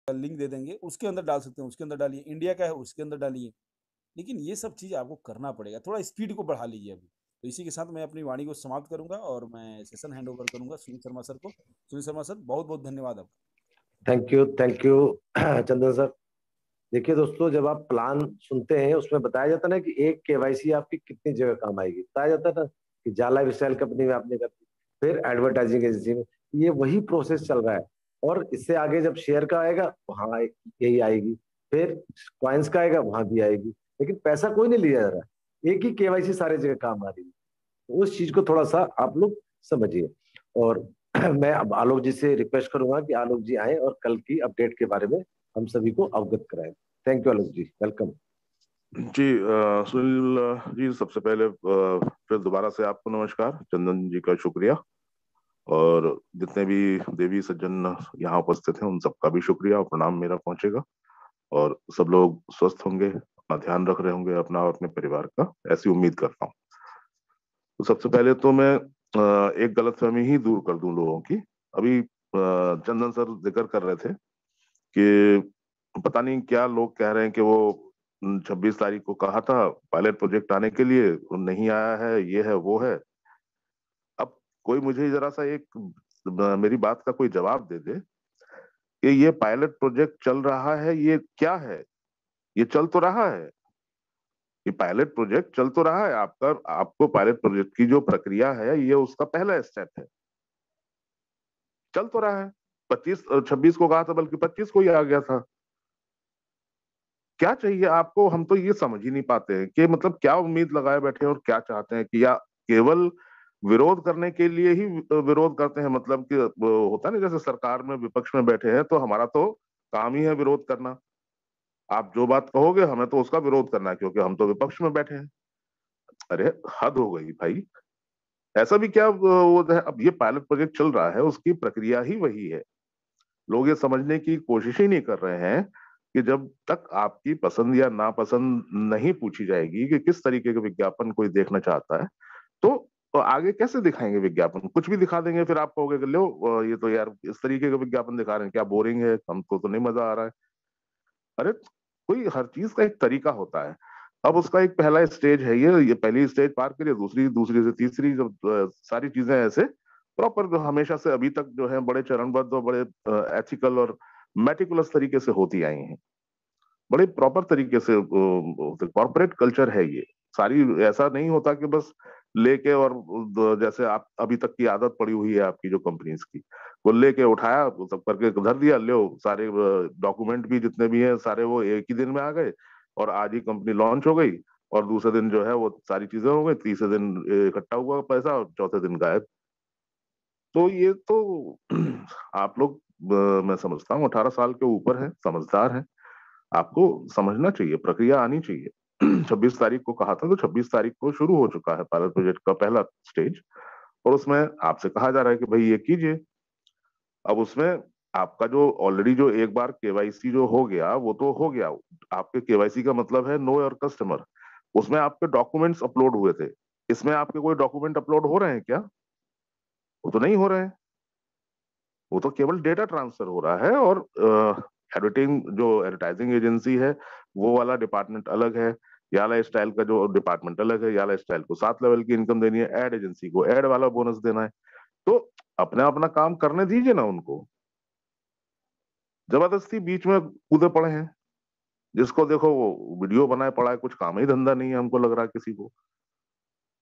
Link दे देंगे, उसके अंदर डाल सकते हैं, उसके अंदर डालिए, इंडिया का है उसके अंदर डालिए। लेकिन ये सब चीज़ आपको करना पड़ेगा, थोड़ा स्पीड को बढ़ा लीजिए अभी। तो इसी के साथ मैं अपनी वाणी को समाप्त करूंगा और मैं सेशन हैंड ओवर करूंगा सुनील शर्मा सर को। सुनील शर्मा सर, बहुत बहुत धन्यवाद आपका। Thank you Chandan sir. देखिए दोस्तों, जब आप प्लान सुनते हैं उसमें बताया जाता है ना कि एक केवाईसी आपकी कितनी जगह काम आएगी, बताया जाता है ना कि जाला लाइफस्टाइल कंपनी में आपने कर दी, फिर एडवर्टाइजिंग एजेंसी में, ये वही प्रोसेस चल रहा है। और इससे आगे जब शेयर का आएगा वहां यही आएगी, फिर कॉइन्स का आएगा वहां भी आएगी, लेकिन पैसा कोई नहीं लिया जा रहा, एक ही केवाईसी सारे जगह काम आ रही है। तो उस चीज को थोड़ा सा आप लोग समझिए। और मैं अब आलोक जी से रिक्वेस्ट करूंगा कि आलोक जी आए और कल की अपडेट के बारे में हम सभी को अवगत कराएं। Thank you Alok ji, welcome. जी सुनील जी, सबसे पहले फिर दोबारा से आपको नमस्कार, चंदन जी का शुक्रिया, और जितने भी देवी सज्जन यहाँ उपस्थित हैं उन सबका भी शुक्रिया और प्रणाम मेरा पहुंचेगा। और सब लोग स्वस्थ होंगे, अपना ध्यान रख रहे होंगे अपना और अपने परिवार का, ऐसी उम्मीद करता हूँ। तो सबसे पहले तो मैं एक गलतफहमी ही दूर कर दूं लोगों की। अभी चंदन सर जिक्र कर रहे थे कि पता नहीं क्या लोग कह रहे हैं कि वो 26 तारीख को कहा था पायलट प्रोजेक्ट आने के लिए, वो नहीं आया है, ये है वो है। अब कोई मुझे जरा सा एक मेरी बात का कोई जवाब दे दे कि ये पायलट प्रोजेक्ट चल रहा है, ये क्या है? ये चल तो रहा है, ये पायलट प्रोजेक्ट चल तो रहा है आपका। आपको पायलट प्रोजेक्ट की जो प्रक्रिया है ये उसका पहला स्टेप है, चल तो रहा है। 26 को कहा था, बल्कि 25 को ही आ गया था। क्या चाहिए आपको? हम तो ये समझ ही नहीं पाते हैं कि मतलब क्या उम्मीद लगाए बैठे हैं और क्या चाहते हैं, कि या केवल विरोध करने के लिए ही विरोध करते हैं। मतलब कि वो होता है ना, जैसे सरकार में विपक्ष में बैठे हैं तो हमारा तो काम ही है विरोध करना। आप जो बात कहोगे हमें तो उसका विरोध करना है, क्योंकि हम तो विपक्ष में बैठे हैं। अरे हद हो गई भाई, ऐसा भी क्या वो है? अब ये पायलट प्रोजेक्ट चल रहा है, उसकी प्रक्रिया ही वही है। लोग ये समझने की कोशिश ही नहीं कर रहे हैं कि जब तक आपकी पसंद या नापसंद नहीं पूछी जाएगी कि किस तरीके का विज्ञापन कोई देखना चाहता है, तो आगे कैसे दिखाएंगे विज्ञापन? कुछ भी दिखा देंगे, फिर आप कहोगे कि लो ये तो यार इस तरीके का विज्ञापन दिखा रहे हैं, क्या बोरिंग है, हमको तो नहीं मजा आ रहा है। अरे कोई हर चीज का एक तरीका होता है। अब उसका एक पहला स्टेज है, ये पहली स्टेज पार करिए, दूसरी, दूसरी से तीसरी, जब सारी चीजें ऐसे प्रॉपर हमेशा से अभी तक जो है बड़े चरणबद्ध और बड़े एथिकल और मेटिकुलस तरीके से होती आई हैं, बड़े प्रॉपर तरीके से। कॉर्पोरेट कल्चर है ये सारी। ऐसा नहीं होता कि बस लेके और जैसे आप अभी तक की आदत पड़ी हुई है आपकी जो कंपनीज की, वो लेके उठाया, वो सब करके धर दिया, लो सारे डॉक्यूमेंट भी जितने भी हैं सारे वो एक ही दिन में आ गए, और आज ही कंपनी लॉन्च हो गई, और दूसरे दिन जो है वो सारी चीजें हो गई, तीसरे दिन इकट्ठा हुआ पैसा और चौथे दिन गायब। तो ये तो आप लोग मैं समझता हूँ 18 साल के ऊपर है, समझदार है, आपको समझना चाहिए, प्रक्रिया आनी चाहिए। 26 तारीख को कहा था, तो 26 तारीख को शुरू हो चुका है पायलट प्रोजेक्ट का पहला स्टेज, और उसमें आपसे कहा जा रहा है कि भाई ये कीजिए। अब उसमें आपका जो ऑलरेडी जो एक बार केवाईसी जो हो गया वो तो हो गया। आपके केवाईसी का मतलब है नो योर कस्टमर। उसमें आपके डॉक्यूमेंट्स अपलोड हुए थे, इसमें आपके कोई डॉक्यूमेंट अपलोड हो रहे हैं क्या? वो तो नहीं हो रहे हैं, वो तो केवल डेटा ट्रांसफर हो रहा है। और एडवर्टाइजिंग एजेंसी है वो वाला डिपार्टमेंट अलग है, याला स्टाइल का जो डिपार्टमेंट अलग है। याला स्टाइल को 7 लेवल की इनकम देनी है, एड एजेंसी को एड वाला बोनस देना है। तो अपना अपना काम करने दीजिए ना उनको, जबरदस्ती बीच में कूदे पड़े हैं। जिसको देखो वो वीडियो बनाए पड़ा है, कुछ काम ही धंधा नहीं है हमको लग रहा है किसी को,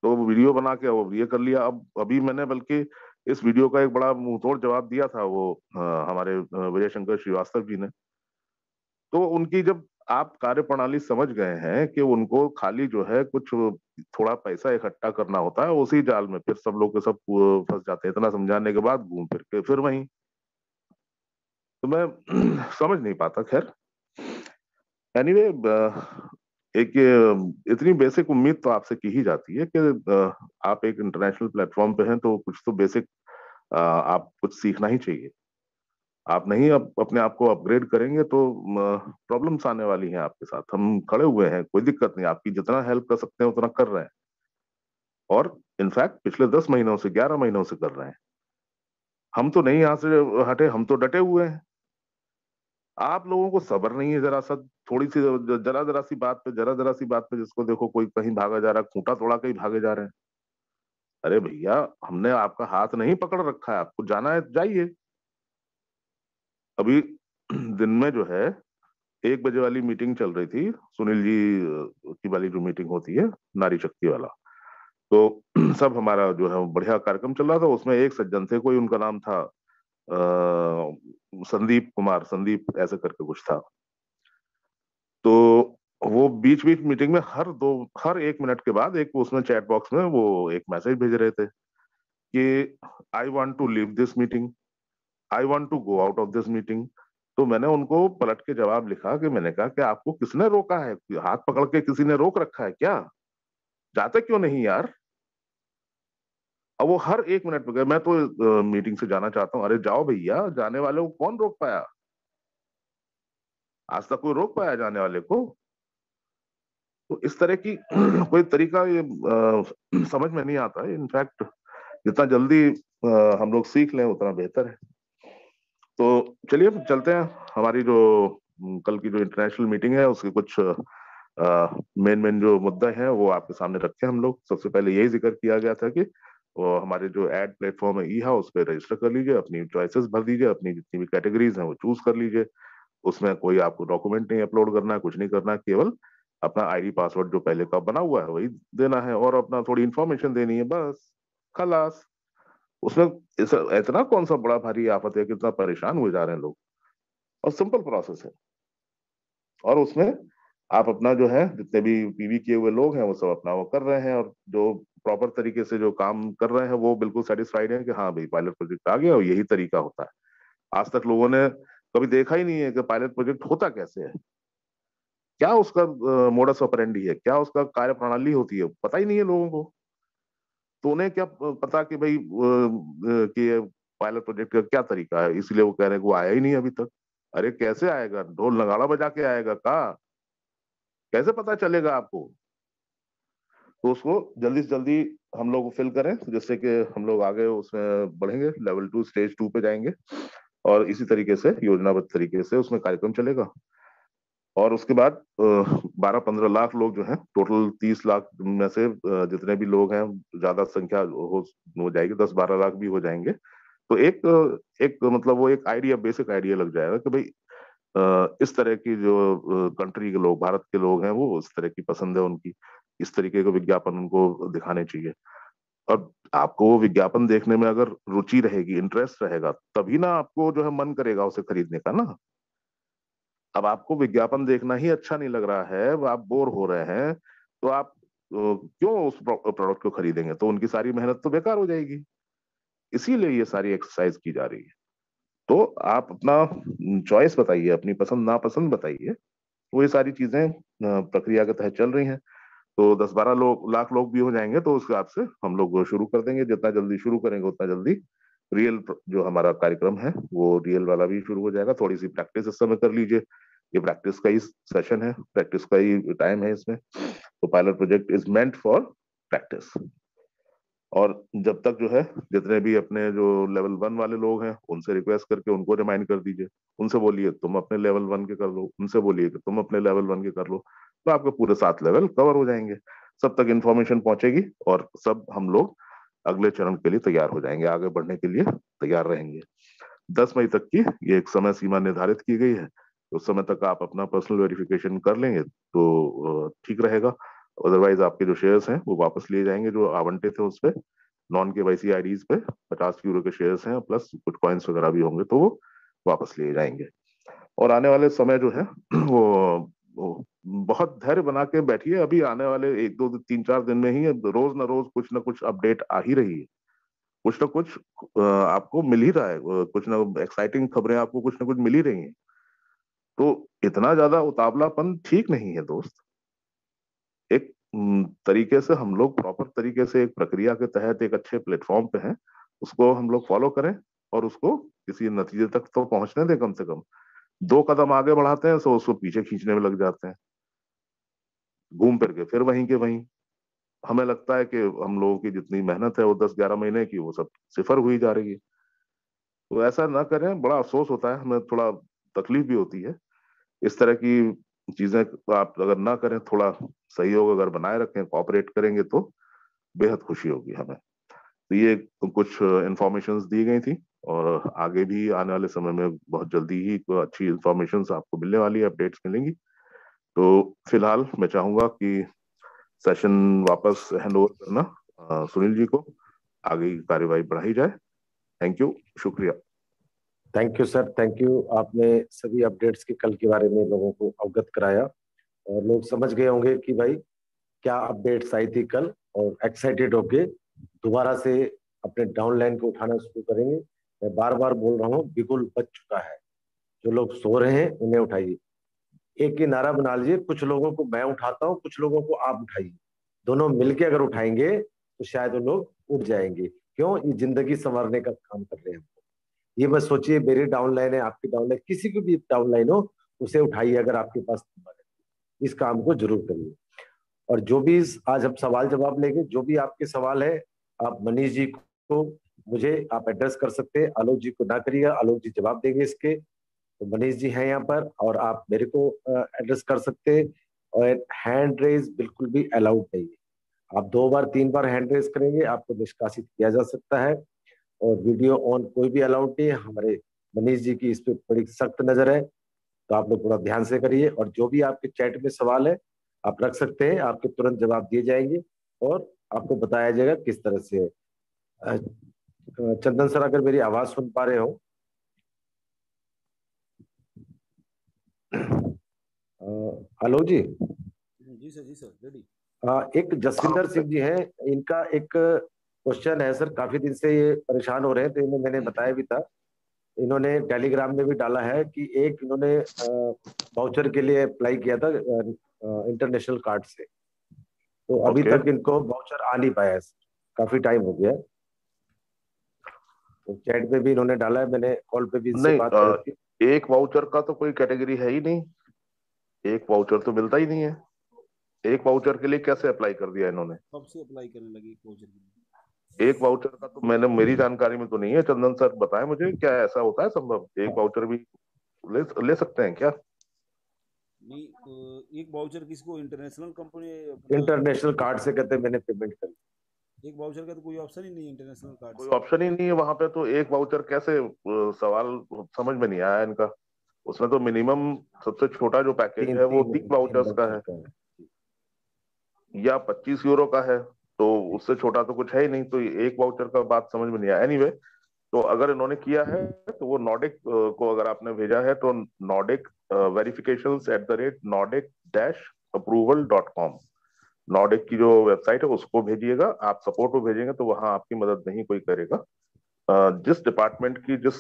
तो वो वीडियो बना के वो ये कर लिया। अब अभी मैंने बल्कि इस वीडियो का एक बड़ा मुंहतोड़ जवाब दिया था वो हमारे विजय शंकर श्रीवास्तव जी ने। तो उनकी जब आप कार्य प्रणाली समझ गए हैं कि उनको खाली जो है कुछ थोड़ा पैसा इकट्ठा करना होता है, उसी जाल में फिर सब लोग के सब फंस जाते हैं। इतना समझाने के बाद घूम फिर के फिर वहीं। तो मैं समझ नहीं पाता। खैर एनीवे, एक इतनी बेसिक उम्मीद तो आपसे की ही जाती है कि आप एक इंटरनेशनल प्लेटफॉर्म पे हैं, तो कुछ तो बेसिक आप कुछ सीखना ही चाहिए। आप नहीं अपने आप को अपग्रेड करेंगे तो प्रॉब्लम्स आने वाली हैं आपके साथ। हम खड़े हुए हैं, कोई दिक्कत नहीं, आपकी जितना हेल्प कर सकते हैं उतना कर रहे हैं, और इनफैक्ट पिछले 10 महीनों से 11 महीनों से कर रहे हैं। हम तो नहीं यहाँ से हटे, हम तो डटे हुए हैं। आप लोगों को सब्र नहीं है जरा सा, थोड़ी सी जरा जरा सी बात पे जिसको देखो कोई कहीं भागा जा रहा है, खूंटा तोड़ा के ही भागे जा रहे हैं। अरे भैया, हमने आपका हाथ नहीं पकड़ रखा है, आपको जाना है जाइए। अभी दिन में जो है 1 बजे वाली मीटिंग चल रही थी, सुनील जी की वाली जो मीटिंग होती है, नारी शक्ति वाला, तो सब हमारा जो है वो बढ़िया कार्यक्रम चल रहा था। उसमें एक सज्जन थे, कोई उनका नाम था संदीप कुमार, संदीप ऐसे करके कुछ था। तो वो बीच बीच मीटिंग में हर 1 मिनट के बाद एक उसमें चैट बॉक्स में वो एक मैसेज भेज रहे थे कि I want to leave this meeting, I want to go out of this meeting. तो मैंने उनको पलट के जवाब लिखा कि मैंने कहा कि आपको किसने रोका है? हाथ पकड़ के किसी ने रोक रखा है क्या? जाते क्यों नहीं यार? अब वो हर 1 मिनट पे गए, मैं तो मीटिंग से जाना चाहता हूँ। अरे जाओ भैया, जाने वाले को कौन रोक पाया? आज तक कोई रोक पाया जाने वाले को? तो इस तरह की कोई तरीका ये समझ में नहीं आता है। इनफैक्ट जितना जल्दी हम लोग सीख लें उतना बेहतर है। तो चलिए चलते हैं। हमारी जो कल की जो इंटरनेशनल मीटिंग है उसके कुछ मेन मेन जो मुद्दे हैं वो आपके सामने रखे हम लोग। सबसे पहले यही जिक्र किया गया था कि वो हमारे जो एड प्लेटफॉर्म है ई हाउस, उस पर रजिस्टर कर लीजिए, अपनी चॉइसेस भर दीजिए, अपनी जितनी भी कैटेगरीज हैं वो चूज कर लीजिए। उसमें कोई आपको डॉक्यूमेंट नहीं अपलोड करना है, कुछ नहीं करना है, केवल अपना आईडी पासवर्ड जो पहले का बना हुआ है वही देना है और अपना थोड़ी इंफॉर्मेशन देनी है, बस खलास। उसमें इतना कौन सा बड़ा भारी आफत है, कितना परेशान हुए जा रहे हैं लोग, और सिंपल प्रोसेस है। और उसमें आप अपना जो है जितने भी पीवी किए हुए लोग हैं वो सब अपना वो कर रहे हैं, और जो प्रॉपर तरीके से जो काम कर रहे हैं वो बिल्कुल सेटिस्फाइड है कि हाँ भाई पायलट प्रोजेक्ट आ गया और यही तरीका होता है। आज तक लोगों ने कभी देखा ही नहीं है कि पायलट प्रोजेक्ट होता कैसे है, क्या उसका मोडस ऑपरेंडी है, क्या उसका कार्य प्रणाली होती है, पता ही नहीं है लोगों को। तो उन्हें क्या पता कि भाई कि पायलट प्रोजेक्ट का क्या तरीका है, इसलिए वो कह रहे हैं कि वो आया ही नहीं अभी तक। अरे कैसे आएगा? ढोल नगाड़ा बजा के आएगा का? कैसे पता चलेगा आपको? तो उसको जल्दी से जल्दी हम लोग फिल करें जिससे कि हम लोग आगे उसमें बढ़ेंगे, लेवल 2 स्टेज 2 पे जाएंगे, और इसी तरीके से योजनाबद्ध तरीके से उसमें कार्यक्रम चलेगा। और उसके बाद 12-15 लाख लोग जो हैं, टोटल 30 लाख में से जितने भी लोग हैं, ज्यादा संख्या हो जाएगी, 10-12 लाख भी हो जाएंगे। तो एक मतलब वो एक आइडिया, बेसिक आइडिया लग जाएगा कि भाई इस तरह की जो कंट्री के लोग, भारत के लोग हैं, वो इस तरह की पसंद है उनकी, इस तरीके के विज्ञापन उनको दिखाने चाहिए। और आपको वो विज्ञापन देखने में अगर रुचि रहेगी, इंटरेस्ट रहेगा, तभी ना आपको जो है मन करेगा उसे खरीदने का ना। अब आपको विज्ञापन देखना ही अच्छा नहीं लग रहा है, वो आप बोर हो रहे हैं, तो आप क्यों उस प्रोडक्ट को खरीदेंगे? तो उनकी सारी मेहनत तो बेकार हो जाएगी। इसीलिए ये सारी एक्सरसाइज की जा रही है। तो आप अपना चॉइस बताइए, अपनी पसंद नापसंद बताइए। वो ये सारी चीजें प्रक्रिया के तहत चल रही हैं। तो 10-12 लाख लोग भी हो जाएंगे तो उस हिसाब से हम लोग शुरू कर देंगे। जितना जल्दी शुरू करेंगे उतना जल्दी रियल जो हमारा कार्यक्रम है वो रियल वाला भी शुरू हो जाएगा। थोड़ी सी प्रैक्टिस इस समय कर लीजिए, ये प्रैक्टिस का ही सेशन है, प्रैक्टिस का ही टाइम है इसमें। तो pilot project is meant for practice. और जब तक जो है जितने भी अपने जो लेवल 1 वाले लोग हैं उनसे रिक्वेस्ट करके उनको रिमाइंड कर दीजिए, उनसे बोलिए तुम अपने लेवल 1 के कर लो, उनसे बोलिए कि तुम अपने लेवल 1 के कर लो, तो आपके पूरे 7 लेवल कवर हो जाएंगे। सब तक इन्फॉर्मेशन पहुंचेगी और सब हम लोग अगले चरण के लिए तैयार हो जाएंगे, आगे बढ़ने के लिए तैयार रहेंगे। 10 मई तक की ये एक समय सीमा निर्धारित की गई है। उस समय तक आप अपना पर्सनल वेरिफिकेशन कर लेंगे तो ठीक रहेगा। अदरवाइज आपके जो शेयर्स हैं वो वापस लिए जाएंगे जो आवंटित है उस पे। नॉन केवाईसी आईडीज पे 50 यूरो के शेयर्स हैं, प्लस कुछ कॉइन्स वगैरह भी होंगे तो वो वापस लिए जाएंगे। और आने वाले समय जो है वो बहुत धैर्य बना के बैठिए। अभी आने वाले 1-2-3-4 दिन में ही रोज ना रोज कुछ ना कुछ अपडेट आ ही रही है, कुछ ना कुछ आपको मिल ही रहा है, कुछ ना एक्साइटिंग खबरें आपको कुछ ना कुछ मिल ही रही हैं। तो इतना ज्यादा उतावलापन ठीक नहीं है दोस्त। एक तरीके से हम लोग प्रॉपर तरीके से एक प्रक्रिया के तहत एक अच्छे प्लेटफॉर्म पे हैं, उसको हम लोग फॉलो करें और उसको किसी नतीजे तक तो पहुंचने दें। कम से कम 2 कदम आगे बढ़ाते हैं तो उसको पीछे खींचने में लग जाते हैं, घूम फिर के फिर वहीं के वहीं। हमें लगता है कि हम लोगों की जितनी मेहनत है वो 10-11 महीने की वो सब सिफर हुई जा रही है। तो ऐसा ना करें, बड़ा अफसोस होता है हमें। थोड़ा तकलीफ भी होती है। इस तरह की चीजें आप अगर ना करें, थोड़ा सहयोग अगर बनाए रखें, कोऑपरेट करेंगे तो बेहद खुशी होगी हमें। तो ये कुछ इंफॉर्मेशंस दी गई थी, और आगे भी आने वाले समय में बहुत जल्दी ही अच्छी इंफॉर्मेशंस आपको मिलने वाली है, अपडेट्स मिलेंगी। तो फिलहाल मैं चाहूंगा कि सेशन वापस हैंड ओवर करना सुनील जी को, आगे की कार्यवाही बढ़ाई जाए। थैंक यू, शुक्रिया। Thank you sir, thank you. आपने सभी अपडेट्स के कल के बारे में लोगों को अवगत कराया, और लोग समझ गए होंगे कि भाई क्या अपडेट्स आई थी कल, और एक्साइटेड होके दोबारा से अपने डाउनलाइन को उठाना शुरू करेंगे। मैं बार बार बोल रहा हूँ, बिगुल बज चुका है। जो लोग सो रहे हैं उन्हें उठाइए। एक ही नारा बना लीजिए, कुछ लोगों को मैं उठाता हूँ, कुछ लोगों को आप उठाइए। दोनों मिलके अगर उठाएंगे तो शायद वो लोग उठ जाएंगे। क्यों? ये जिंदगी संवारने का काम कर रहे हैं। ये बस सोचिए, मेरी डाउनलाइन है, आपकी डाउनलाइन, किसी की भी डाउनलाइन हो, उसे उठाइए अगर आपके पास नंबर है। इस काम को जरूर करिए। और जो भी आज हम सवाल जवाब लेंगे, जो भी आपके सवाल है, आप मनीष जी को, मुझे आप एड्रेस कर सकते हैं। आलोक जी को ना करिएगा, आलोक जी जवाब देंगे इसके। तो मनीष जी हैं यहाँ पर, और आप मेरे को एड्रेस कर सकते हैं। और हैंड रेज बिल्कुल भी अलाउड नहीं है। आप 2 बार 3 बार हैंड रेज करेंगे, आपको निष्कासित किया जा सकता है। और वीडियो ऑन कोई भी अलाउड नहीं है। हमारे मनीष जी की इस पे बड़ी सख्त नजर है, तो आप लोग थोड़ा ध्यान से करिए। और जो भी आपके चैट में सवाल है आप रख सकते हैं, आपके तुरंत जवाब दिए जाएंगे, और आपको बताया जाएगा किस तरह से है। चंदन सर, अगर मेरी आवाज सुन पा रहे हो? हेलो जी। जी सर, जी सर, रेडी। एक जसविंदर सिंह जी हैं, इनका एक क्वेश्चन है सर। काफी दिन से ये परेशान हो रहे हैं, तो इन्हें मैंने बताया भी था। इन्होंने टेलीग्राम में भी डाला है कि एक इन्होंने वाउचर के लिए अप्लाई किया था इंटरनेशनल कार्ड से, तो अभी ओके। तक इनको वाउचर आ नहीं पाया है। काफी टाइम हो गया है। तो चैट में भी इन्होंने डाला है, मैंने कॉल पे भी इनसे नहीं, बात करी थी। एक वाउचर का तो कोई कैटेगरी है ही नहीं, एक वाउचर तो मिलता ही नहीं है। एक वाउचर के लिए कैसे अप्लाई कर दिया इन्होंने? कब से अप्लाई करने लगी कोचर के लिए? एक वाउचर का तो मैंने, मेरी जानकारी में तो नहीं है। चंदन सर बताएं मुझे, क्या ऐसा होता है संभव? एक वाउचर भी ले सकते हैं क्या? नहीं, एक वाउचर किसको, इंटरनेशनल कंपनी अपना? इंटरनेशनल कार्ड से कहते हैं मैंने पेमेंट कर। एक वाउचर का तो कोई ऑप्शन ही नहीं है इंटरनेशनल कार्ड कोई से। ऑप्शन ही नहीं है वहां पे, तो एक वाउचर कैसे? सवाल समझ में नहीं आया इनका। उसमें तो मिनिमम सबसे छोटा जो पैकेज तीन है वो तीन 3 वाउचर्स का है, वाउचर का है। या 25 यूरो का है। तो उससे छोटा तो कुछ है ही नहीं, तो ये एक वाउचर का बात समझ में नहीं आया। एनीवे, तो अगर इन्होंने किया है तो वो नॉर्डिक को अगर आपने भेजा है तो नॉर्डिक verifications@nordic-approval.com, नॉर्डिक की जो वेबसाइट है उसको भेजिएगा। आप सपोर्ट को भेजेंगे तो वहां आपकी मदद नहीं कोई करेगा। जिस डिपार्टमेंट की जिस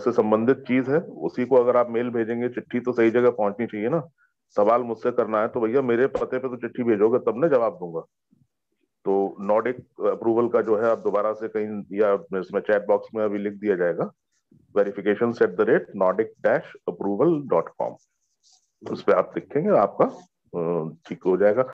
से संबंधित चीज है उसी को अगर आप मेल भेजेंगे, चिट्ठी तो सही जगह पहुंचनी चाहिए ना। सवाल मुझसे करना है तो भैया मेरे पते पे तो चिट्ठी भेजोगे तब ना जवाब दूंगा। तो नॉर्डिक अप्रूवल का जो है आप दोबारा से कहीं, या इसमें चैट बॉक्स में अभी लिख दिया जाएगा, verifications@nordic-approval.com, उस पर आप लिखेंगे, आपका ठीक हो जाएगा।